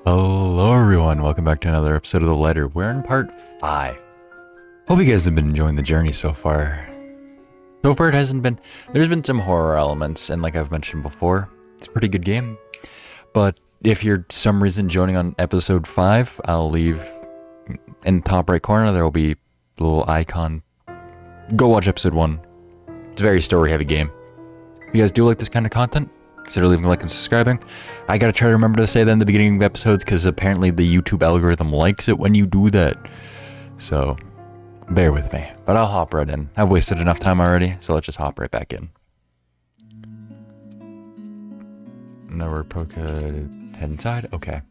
Hello everyone, welcome back to another episode of The Letter. We're in part 5. Hope you guys have been enjoying the journey so far. So far it hasn't been, there's been some horror elements, and like I've mentioned before, it's a pretty good game. But if you're some reason joining on episode 5, I'll leave in the top right corner, there will be a little icon. Go watch episode 1. It's a very story heavy game. If you guys do like this kind of content, consider leaving a like and subscribing. I gotta try to remember to say that in the beginning of episodes because apparently the YouTube algorithm likes it when you do that. So, bear with me. But I'll hop right in. I've wasted enough time already, so let's just hop right back in. Now we're head inside. Okay.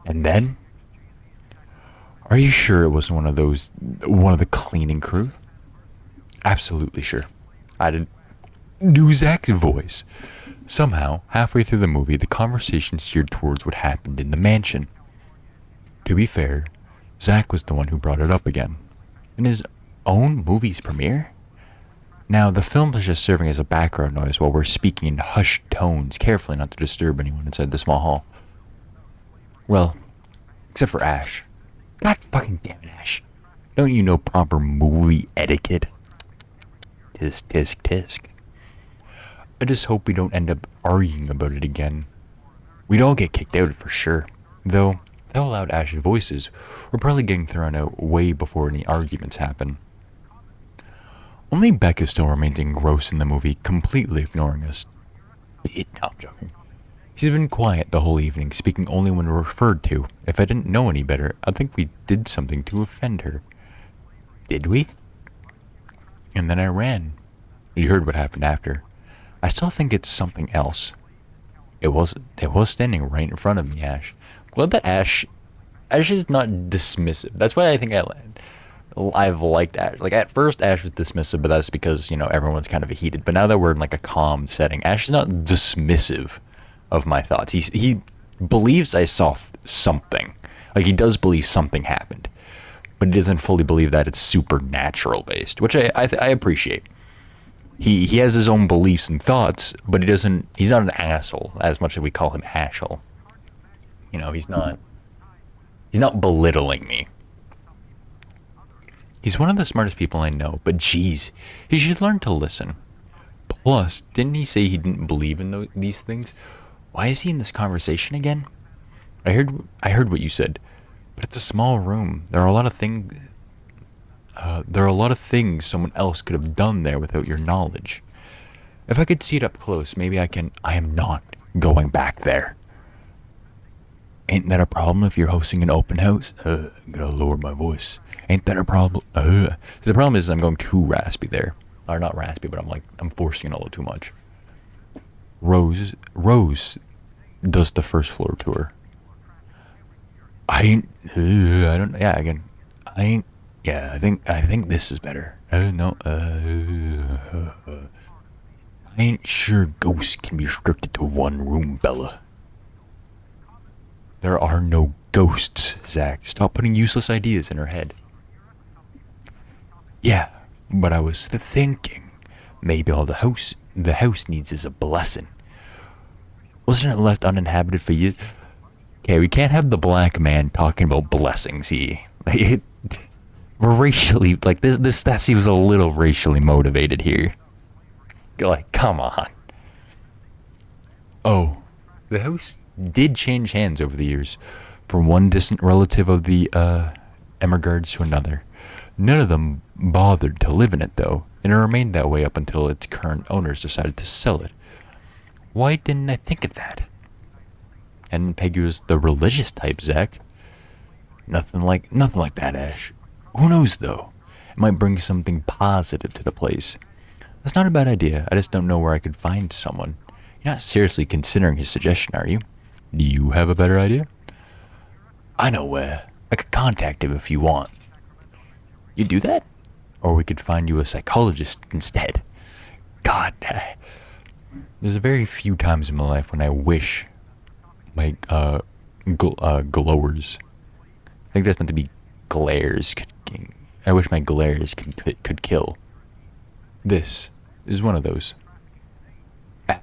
And then? Are you sure it wasn't one of the cleaning crew? Absolutely sure. I didn't do Zach's voice. Somehow, halfway through the movie, the conversation steered towards what happened in the mansion. To be fair, Zach was the one who brought it up again. In his own movie's premiere? Now, the film is just serving as a background noise while we're speaking in hushed tones, carefully not to disturb anyone inside the small hall. Well, except for Ash. God fucking damn it, Ash. Don't you know proper movie etiquette? Tisk, tisk, tisk. I just hope we don't end up arguing about it again. We'd all get kicked out for sure. Though, if all out Ash's voices, we're probably getting thrown out way before any arguments happen. Only Becca still remains engrossed in the movie, completely ignoring us. No, I'm joking. She's been quiet the whole evening, speaking only when referred to. If I didn't know any better, I'd think we did something to offend her. Did we? And then I ran. You heard what happened after. I still think it's something else. It was standing right in front of me, Ash. Glad that Ash is not dismissive. That's why I think I've liked Ash. Like at first Ash was dismissive, but that's because, everyone's kind of heated. But now that we're in like a calm setting, Ash is not dismissive of my thoughts. He believes I saw something. Like he does believe something happened. But he doesn't fully believe that it's supernatural based, which I appreciate. He has his own beliefs and thoughts, but he's not an asshole as much as we call him Ashel. He's not belittling me. He's one of the smartest people I know, but geez, he should learn to listen. Plus, didn't he say he didn't believe in these things? Why is he in this conversation again? I heard what you said, but it's a small room. There are a lot of things someone else could have done there without your knowledge. If I could see it up close, maybe I am not going back there. Ain't that a problem if you're hosting an open house? I'm gonna lower my voice. Ain't that a problem? So the problem is I'm going too raspy there. Or not raspy, but I'm forcing it a little too much. Rose does the first floor tour. I think this is better. I ain't sure ghosts can be restricted to one room, Bella. There are no ghosts, Zach. Stop putting useless ideas in her head. Yeah, but I was thinking, maybe all the house needs is a blessing. Wasn't it left uninhabited for you? Okay, we can't have the black man talking about blessings. We're racially, that seems a little racially motivated here. Like, come on. Oh, the house did change hands over the years, from one distant relative of the Ermengardes to another. None of them bothered to live in it, though, and it remained that way up until its current owners decided to sell it. Why didn't I think of that? And Peggy was the religious type, Zach. Nothing like that, Ash. Who knows, though? It might bring something positive to the place. That's not a bad idea. I just don't know where I could find someone. You're not seriously considering his suggestion, are you? Do you have a better idea? I know where. I could contact him if you want. You do that? Or we could find you a psychologist instead. God, there's a very few times in my life when I wish my glowers. I think that's meant to be glares. I wish my glares could kill. This is one of those. That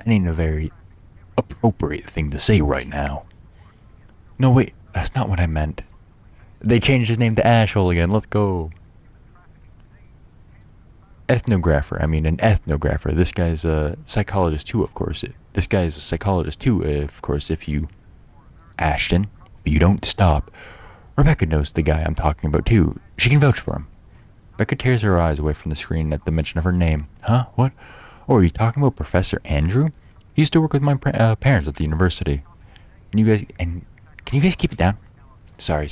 ain't a very appropriate thing to say right now. No, wait, that's not what I meant. They changed his name to Ashhole again. Let's go. Ethnographer. I mean, an ethnographer. This guy's a psychologist too, of course. This guy is a psychologist too, of course, if you... Ashton, you don't stop. Rebecca knows the guy I'm talking about too. She can vouch for him. Becca tears her eyes away from the screen at the mention of her name. Huh? What? Oh, are you talking about Professor Andrew? He used to work with my parents at the university. Can you guys keep it down? Sorry,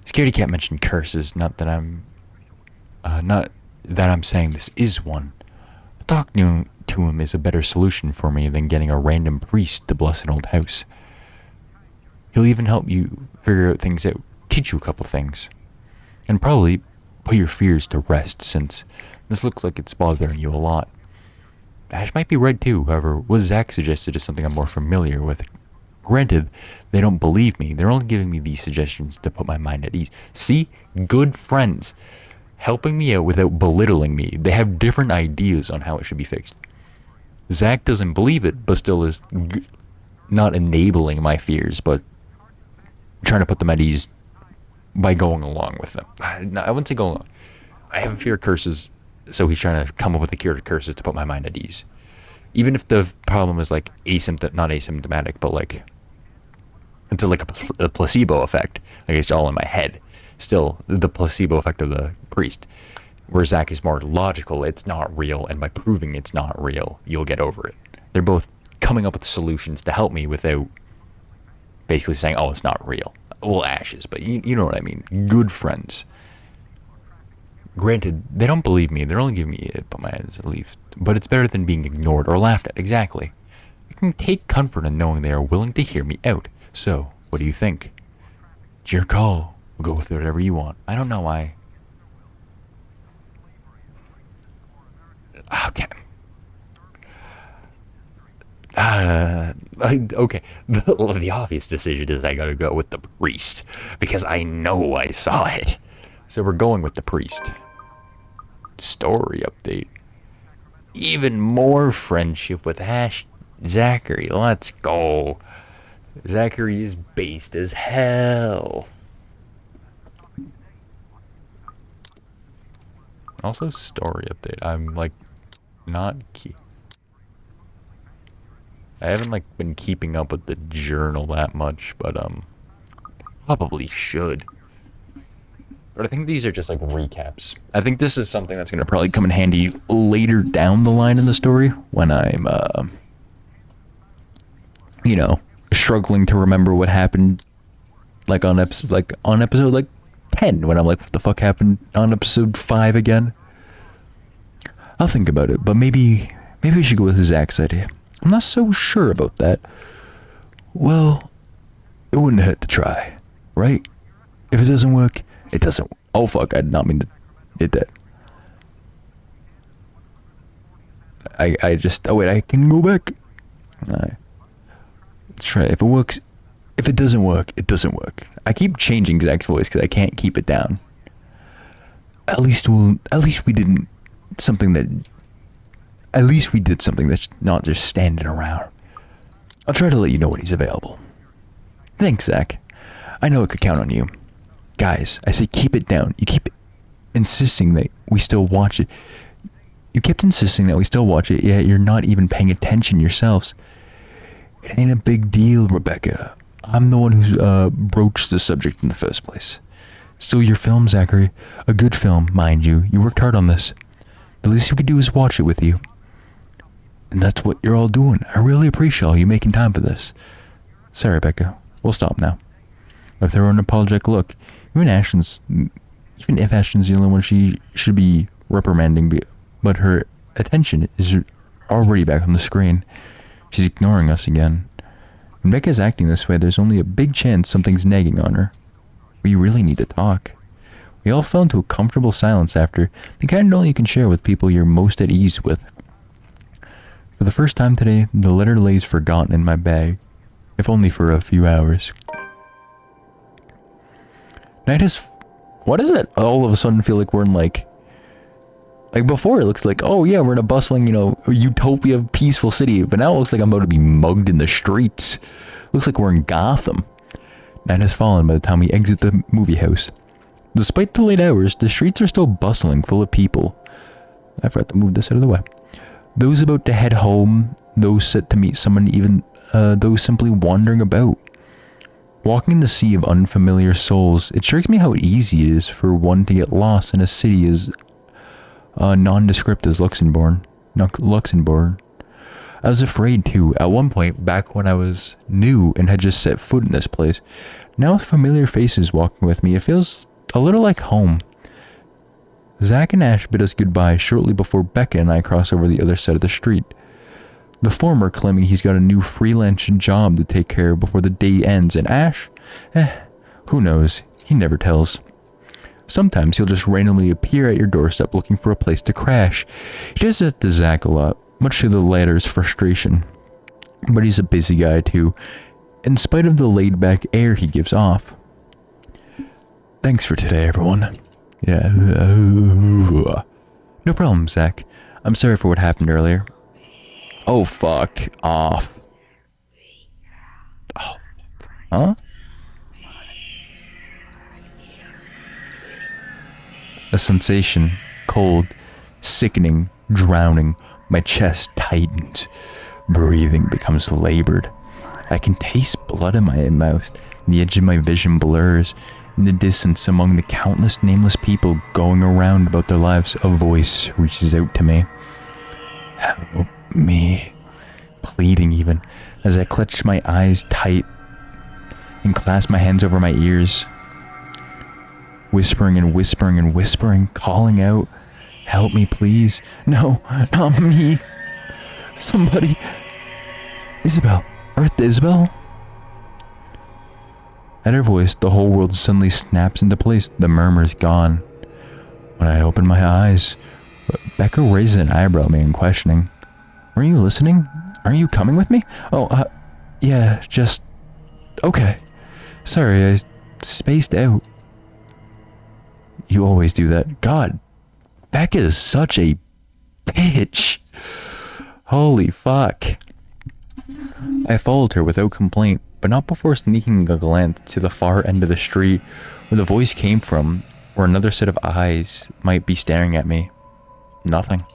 Scaredy Cat mentioned curses. Not that I'm saying this is one. But talking to him is a better solution for me than getting a random priest to bless an old house. He'll even help you figure out things out, teach you a couple things, and probably put your fears to rest, since this looks like it's bothering you a lot. Ash might be right too, however, what Zach suggested is something I'm more familiar with. Granted, they don't believe me. They're only giving me these suggestions to put my mind at ease. See? Good friends. Helping me out without belittling me. They have different ideas on how it should be fixed. Zach doesn't believe it, but still is not enabling my fears, but trying to put them at ease by going along with them. No, I wouldn't say go along. I have a fear of curses, so he's trying to come up with a cure to curses to put my mind at ease. Even if the problem is like not asymptomatic, but like it's like a placebo effect. Like it's all in my head. Still, the placebo effect of the priest. Where Zach is more logical, it's not real, and by proving it's not real, you'll get over it. They're both coming up with solutions to help me without basically saying, oh, it's not real. Well, ashes, but you know what I mean. Good friends. Granted, they don't believe me. They're only giving me it, but my head is at least. But it's better than being ignored or laughed at. Exactly. I can take comfort in knowing they are willing to hear me out. So, what do you think? It's your call. We'll go with whatever you want. I don't know why. Okay. Okay. The obvious decision is I gotta go with the priest, because I know I saw it. So we're going with the priest. Story update. Even more friendship with Zachary. Let's go. Zachary is based as hell. Also, story update. I'm like not I haven't like been keeping up with the journal that much, but probably should. But I think these are just like recaps. I think this is something that's gonna probably come in handy later down the line in the story when I'm you know, struggling to remember what happened like on episode like 10, when I'm like, what the fuck happened on episode 5 again? I'll think about it, but maybe we should go with Zach's idea. I'm not so sure about that. Well, it wouldn't hurt to try, right? If it doesn't work, it doesn't. Oh fuck, I did not mean to hit that. I just, oh wait, I can go back. Alright. Let's try it. If it works, if it doesn't work, it doesn't work. I keep changing Zach's voice because I can't keep it down. At least we did something that's not just standing around. I'll try to let you know when he's available. Thanks, Zach. I know I could count on you. Guys, I say keep it down. You keep insisting that we still watch it. You kept insisting that we still watch it, yet you're not even paying attention yourselves. It ain't a big deal, Rebecca. I'm the one who's broached the subject in the first place. Still your film, Zachary. A good film, mind you. You worked hard on this. The least we could do is watch it with you. And that's what you're all doing. I really appreciate all you making time for this. Sorry, Rebecca. We'll stop now. With her own apologetic look, even if Ashton's the only one she should be reprimanding, but her attention is already back on the screen. She's ignoring us again. When Becca's acting this way, there's only a big chance something's nagging on her. We really need to talk. We all fell into a comfortable silence after, the kind only you can share with people you're most at ease with. For the first time today, the letter lays forgotten in my bag, if only for a few hours. Night has... What is it? All of a sudden feel like we're in like before it looks like, oh yeah, we're in a bustling, utopia, peaceful city, but now it looks like I'm about to be mugged in the streets. Looks like we're in Gotham. Night has fallen by the time we exit the movie house. Despite the late hours, the streets are still bustling, full of people. I forgot to move this out of the way. Those about to head home, those set to meet someone, even those simply wandering about. Walking in the sea of unfamiliar souls, it strikes me how easy it is for one to get lost in a city as nondescript as Luxembourg. I was afraid too, at one point, back when I was new and had just set foot in this place. Now with familiar faces walking with me, it feels a little like home. Zach and Ash bid us goodbye shortly before Becca and I cross over the other side of the street. The former claiming he's got a new freelance job to take care of before the day ends, and Ash? Who knows? He never tells. Sometimes he'll just randomly appear at your doorstep looking for a place to crash. He does that to Zach a lot, much to the latter's frustration. But he's a busy guy too, in spite of the laid-back air he gives off. Thanks for today, everyone. Yeah. No problem, Zach. I'm sorry for what happened earlier. Oh, fuck off. Oh. Huh? A sensation, cold, sickening, drowning. My chest tightens. Breathing becomes labored. I can taste blood in my mouth. The edge of my vision blurs. In the distance, among the countless nameless people going around about their lives, a voice reaches out to me. Help me. Pleading even, as I clutch my eyes tight and clasp my hands over my ears. Whispering and whispering and whispering, calling out, help me please. No, not me. Somebody. Isabel. Earth Isabel? At her voice, the whole world suddenly snaps into place. The murmur's gone. When I open my eyes, Becca raises an eyebrow at me in questioning. Are you listening? Are you coming with me? Oh, yeah, just... Okay. Sorry, I spaced out. You always do that. God, Becca is such a bitch. Holy fuck. I followed her without complaint, but not before sneaking a glance to the far end of the street where the voice came from, where another set of eyes might be staring at me. Nothing.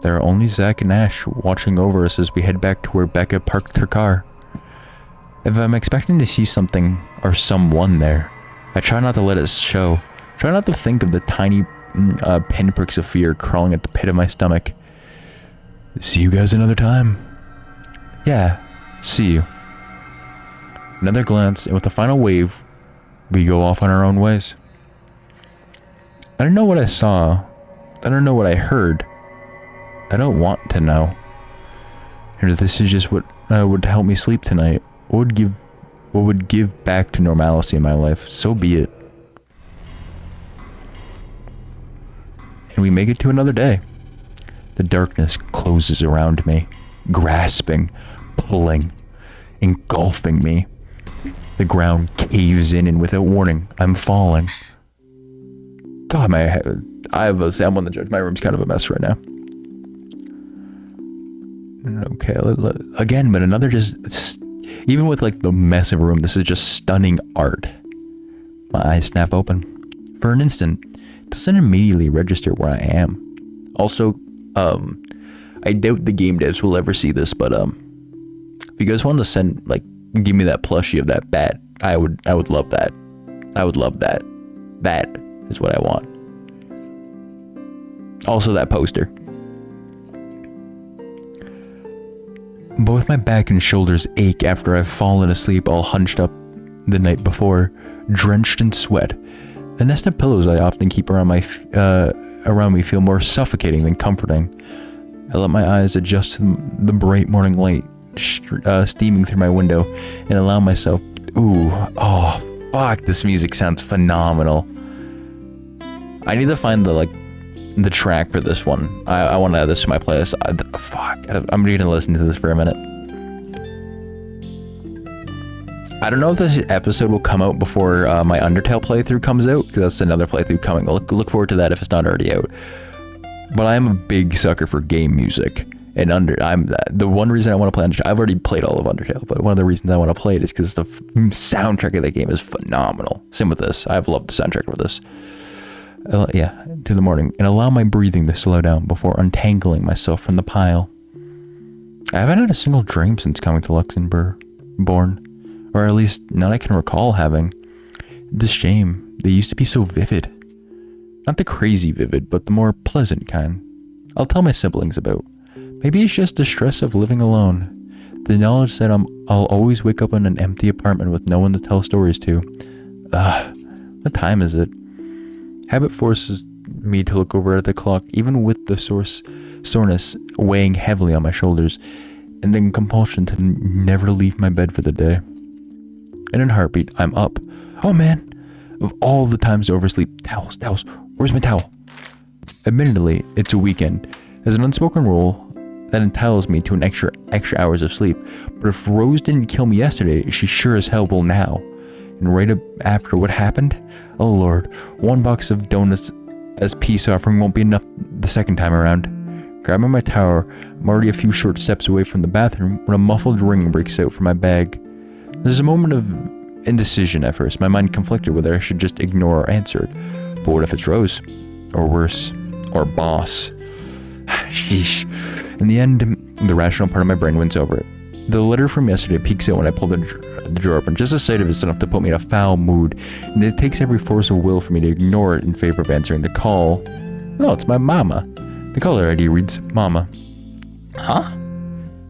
There are only Zach and Ash watching over us as we head back to where Becca parked her car. If I'm expecting to see something or someone there, I try not to let it show. Try not to think of the tiny pinpricks of fear crawling at the pit of my stomach. See you guys another time. Yeah, see you. Another glance, and with a final wave, we go off on our own ways. I don't know what I saw. I don't know what I heard. I don't want to know. And if this is just what would help me sleep tonight, what would give back to normalcy in my life, so be it. And we make it to another day. The darkness closes around me, grasping, pulling, engulfing me. The ground caves in, and without warning, I'm falling. God, I'm on the judge. My room's kind of a mess right now. Okay, again, but another just... Even with like the mess of a room, this is just stunning art. My eyes snap open. For an instant, it doesn't immediately register where I am. Also, I doubt the game devs will ever see this, but if you guys want to give me that plushie of that bat, I would love that. I would love that. That is what I want. Also that poster. Both my back and shoulders ache after I've fallen asleep all hunched up the night before, drenched in sweat. The nest of pillows I often keep around me feel more suffocating than comforting. I let my eyes adjust to the bright morning light steaming through my window and allow myself... oh, fuck, this music sounds phenomenal. I need to find the track for this one. I want to add this to my playlist. I'm going to listen to this for a minute. I don't know if this episode will come out before my Undertale playthrough comes out, because that's another playthrough coming. I'll look forward to that if it's not already out. But I am a big sucker for game music, And I'm the one reason I want to play Undertale. I've already played all of Undertale, but one of the reasons I want to play it is because the soundtrack of that game is phenomenal. Same with this. I've loved the soundtrack of this. Yeah, to the morning, and allow my breathing to slow down before untangling myself from the pile. I haven't had a single dream since coming to Luxembourg, or at least none I can recall having. It's a shame. They used to be so vivid. Not the crazy vivid, but the more pleasant kind. I'll tell my siblings about. Maybe it's just the stress of living alone. The knowledge that I'll always wake up in an empty apartment with no one to tell stories to. What time is it? Habit forces me to look over at the clock, even with the soreness weighing heavily on my shoulders, and then compulsion to never leave my bed for the day. In a heartbeat, I'm up. Oh man! Of all the times to oversleep, towels, where's my towel? Admittedly, it's a weekend. As an unspoken rule, that entitles me to an extra hours of sleep. But if Rose didn't kill me yesterday, she sure as hell will now. And right up after what happened, oh lord, 1 box of donuts as peace offering won't be enough the second time around. Grabbing my towel, I'm already a few short steps away from the bathroom when a muffled ring breaks out from my bag. There's a moment of indecision at first. My mind conflicted whether I should just ignore or answer it. But what if it's Rose? Or worse, or boss? Sheesh. In the end, the rational part of my brain wins over it. The letter from yesterday peeks out when I pull the drawer open. Just the sight of it's enough to put me in a foul mood, and it takes every force of will for me to ignore it in favor of answering the call. No, it's my mama. The caller ID reads Mama. Huh?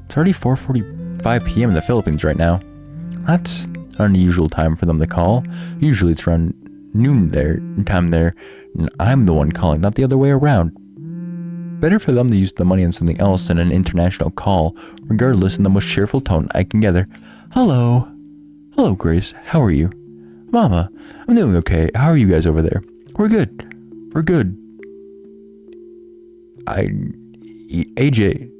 It's already 4:45 p.m. in the Philippines right now. That's an unusual time for them to call. Usually it's around noon time there, and I'm the one calling, not the other way around. Better for them to use the money on something else than an international call, regardless, in the most cheerful tone I can gather. Hello, Grace. How are you? Mama, I'm doing okay. How are you guys over there? We're good. EJ,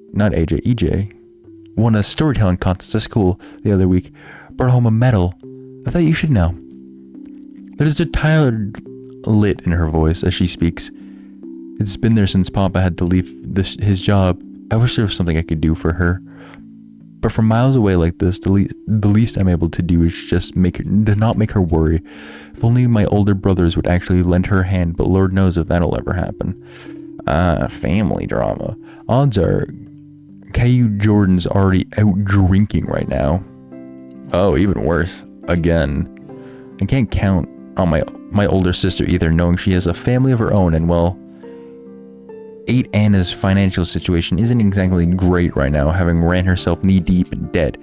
won a storytelling contest at school the other week. Brought home a medal. I thought you should know. There's a tired lit in her voice as she speaks. It's been there since Papa had to leave his job. I wish there was something I could do for her. But from miles away like this, the least I'm able to do is just not make her worry. If only my older brothers would actually lend her a hand, but Lord knows if that'll ever happen. Family drama. Odds are, Caillou Jordan's already out drinking right now. Oh, even worse. Again. I can't count on my older sister either, knowing she has a family of her own, and well, Aunt Anna's financial situation isn't exactly great right now, having ran herself knee-deep in debt.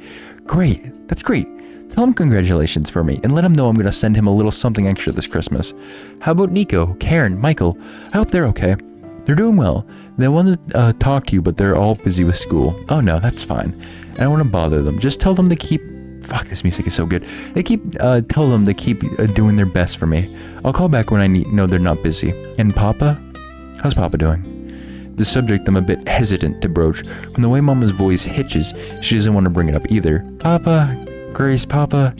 Great. That's great. Tell him congratulations for me, and let him know I'm going to send him a little something extra this Christmas. How about Nico, Karen, Michael? I hope they're okay. They're doing well. They want to talk to you, but they're all busy with school. Oh no, that's fine. I don't want to bother them. Just tell them to keep... Fuck, this music is so good. Tell them to keep doing their best for me. I'll call back when I know they're not busy. And Papa? How's Papa doing? The subject I'm a bit hesitant to broach. From the way Mama's voice hitches, she doesn't want to bring it up either. Grace, Papa,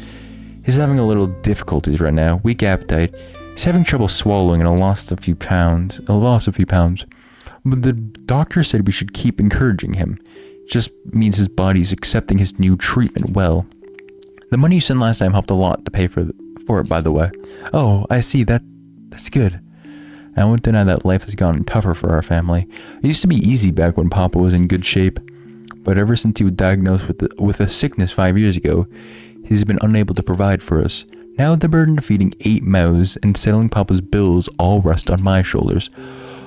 he's having a little difficulties right now. Weak appetite. He's having trouble swallowing and lost a few pounds. But the doctor said we should keep encouraging him. It just means his body's accepting his new treatment well. The money you sent last time helped a lot to pay for it, by the way. Oh, I see. That's good. I won't deny that life has gotten tougher for our family. It used to be easy back when Papa was in good shape, but ever since he was diagnosed with a sickness 5 years ago, he's been unable to provide for us. Now the burden of feeding 8 mouths and settling Papa's bills all rest on my shoulders.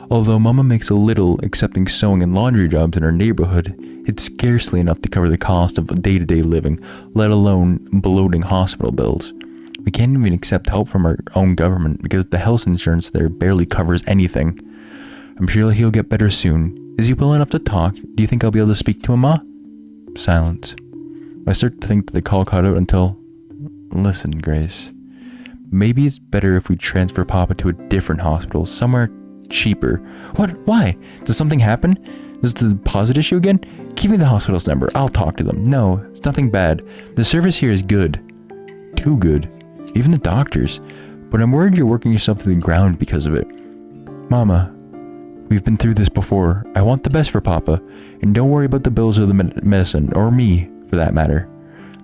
Although Mama makes a little accepting sewing and laundry jobs in our neighborhood, it's scarcely enough to cover the cost of day-to-day living, let alone bloating hospital bills. We can't even accept help from our own government because the health insurance there barely covers anything. I'm sure he'll get better soon. Is he well enough to talk? Do you think I'll be able to speak to him, Ma? Silence. I start to think that the call cut out until... Listen, Grace. Maybe it's better if we transfer Papa to a different hospital, somewhere cheaper. What? Why? Does something happen? Is the deposit issue again? Give me the hospital's number. I'll talk to them. No, it's nothing bad. The service here is good. Too good. Even the doctors. But I'm worried you're working yourself to the ground because of it. Mama, We've been through this before. I want the best for Papa. And don't worry about the bills or the medicine, or me, for that matter.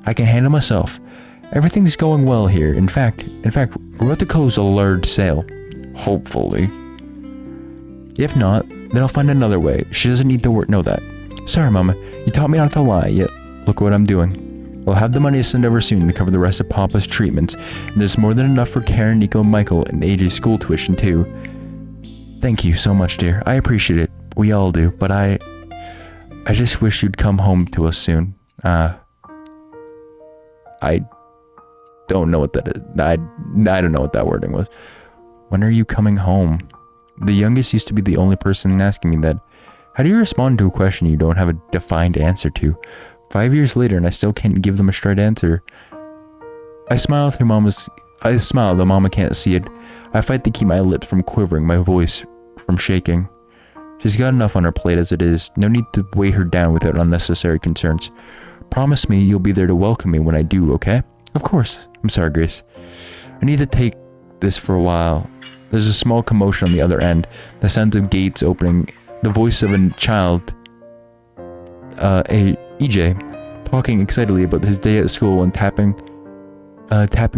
I can handle myself. Everything's going well here. In fact, we're about to close a large sale. Hopefully. If not, then I'll find another way. She doesn't need to know that. Sorry, Mama. You taught me not to lie, yet look what I'm doing. We'll have the money to send over soon to cover the rest of Papa's treatments. And there's more than enough for Karen, Nico, Michael, and AJ's school tuition, too. Thank you so much, dear. I appreciate it. We all do. But I just wish you'd come home to us soon. I don't know what that is. I don't know what that wording was. When are you coming home? The youngest used to be the only person asking me that. How do you respond to a question you don't have a defined answer to? 5 years later and I still can't give them a straight answer. I smile, though Mama can't see it. I fight to keep my lips from quivering, my voice from shaking. She's got enough on her plate as it is. No need to weigh her down without unnecessary concerns. Promise me you'll be there to welcome me when I do, okay? Of course. I'm sorry, Grace. I need to take this for a while. There's a small commotion on the other end. The sound of gates opening. The voice of a child. EJ. Talking excitedly about his day at school and tapping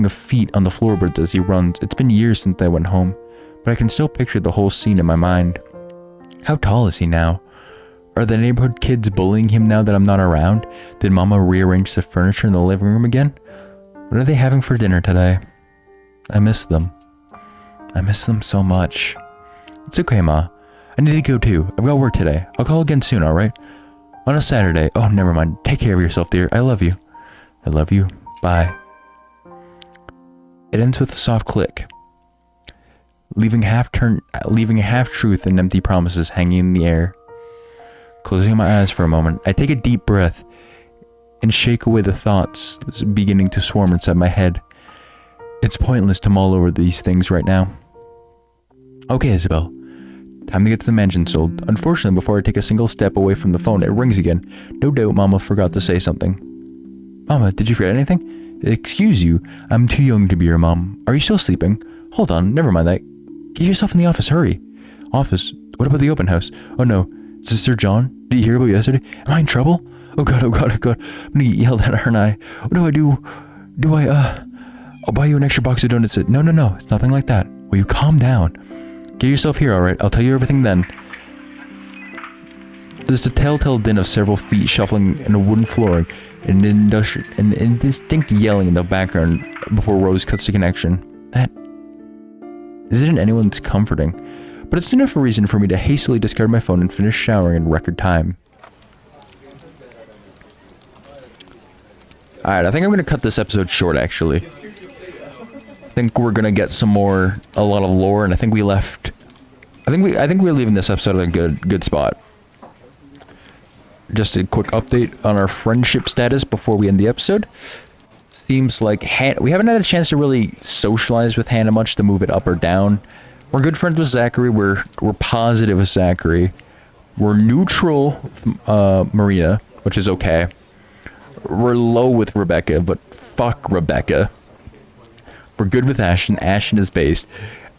of feet on the floorboards as he runs. It's been years since I went home, but I can still picture the whole scene in my mind. How tall is he now? Are the neighborhood kids bullying him now that I'm not around? Did Mama rearrange the furniture in the living room again? What are they having for dinner today? I miss them. I miss them so much. It's okay, Ma. I need to go too. I've got work today. I'll call again soon, alright? On a Saturday. Oh, never mind. Take care of yourself, dear. I love you. I love you. Bye. It ends with a soft click, leaving a half-truth and empty promises hanging in the air. Closing my eyes for a moment, I take a deep breath and shake away the thoughts beginning to swarm inside my head. It's pointless to mull over these things right now. Okay, Isabel. Time to get to the mansion sold. Unfortunately, before I take a single step away from the phone, it rings again. No doubt Mama forgot to say something. Mama, did you forget anything? Excuse you, I'm too young to be your mom. Are you still sleeping? Hold on, never mind that. Get yourself in the office, hurry. Office? What about the open house? Oh no, is this Sir John? Did you hear about yesterday? Am I in trouble? Oh god, oh god, oh god. I'm gonna get yelled at, aren't I? What do I do? I'll buy you an extra box of donuts. No, it's nothing like that. Will you calm down? Get yourself here, alright? I'll tell you everything then. There's the telltale din of several feet shuffling in a wooden flooring and indistinct yelling in the background before Rose cuts the connection. That isn't anyone's comforting, but it's enough a reason for me to hastily discard my phone and finish showering in record time. Alright, I think I'm going to cut this episode short, actually. I think we're going to get a lot of lore, and I think we're leaving this episode at a good spot. Just a quick update on our friendship status before we end the episode. Seems like we haven't had a chance to really socialize with Hannah much to move it up or down. We're good friends with Zachary. We're positive with Zachary. We're neutral with Marina, which is okay. We're low with Rebecca, but fuck Rebecca. We're good with Ashton. Ashton is based.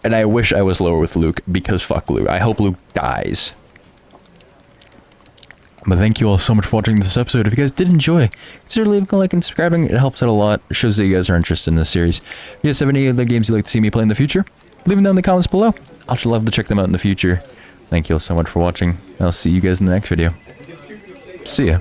And I wish I was lower with Luke, because fuck Luke. I hope Luke dies. But thank you all so much for watching this episode. If you guys did enjoy, consider leaving a like and subscribing. It helps out a lot. It shows that you guys are interested in this series. If you guys have any other games you'd like to see me play in the future, leave them down in the comments below. I'll love to check them out in the future. Thank you all so much for watching. I'll see you guys in the next video. See ya.